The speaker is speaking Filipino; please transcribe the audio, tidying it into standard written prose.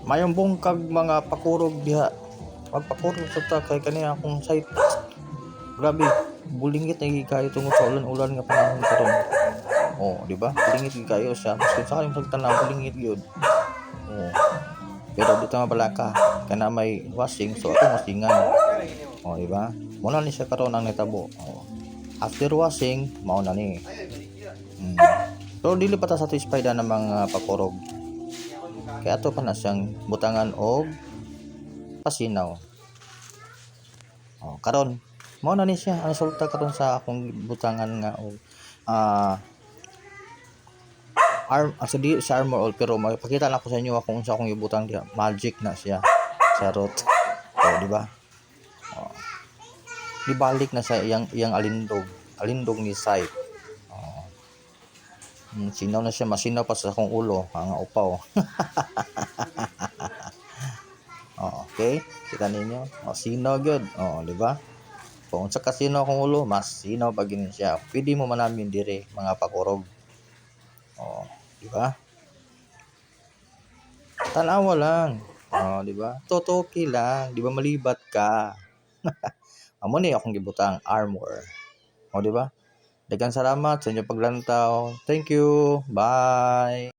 Mayong bungkag mga pakurog diha. Magpakurog sa ta kay kaniya akong site. Grabe, bulingit na kayo tungod sa ulan-ulan nga panahon karon. Oh, di ba? Bulingit kayo siya. Maski sa kanyang pagtanaw, bulingit yun. Oh. Pero dito nga pala ka, kana may washing, so atong wasingan. Oh, di ba? Muna ni siya karon ang nitabo. Oh. After washing, mao na ni. Pero dili pa ta satisfied na mga pakurog. Kaya ato pa na siyang butangan og pasinaw. Oh, karon mao na ni siya ang resulta karon sa akong butangan nga og di sa armor all, pero makikita lang ko sa inyo kung sa akong ibutang diha. Magic na siya. Charot. Oh, di ba? Oh. Ibalik na sa iyang alindog ni Sai. Oh. Sinaw na siya, masinaw pa sa akong ulo, ang upaw. Oh, okay? Kita ninyo? Oh, sinaw gyud. Oh, di ba? Kung sa kasino akong ulo, mas sinaw pa gyud siya. Pwede mo man namin dire mga pakurog. Oh, di ba? Tanawa lang. Oh, di ba? Totoki lang, di ba malibat ka? Amo ni akong gibutang armor. Oh, di ba? Daghang salamat sa inyong paglantaw. Thank you. Bye.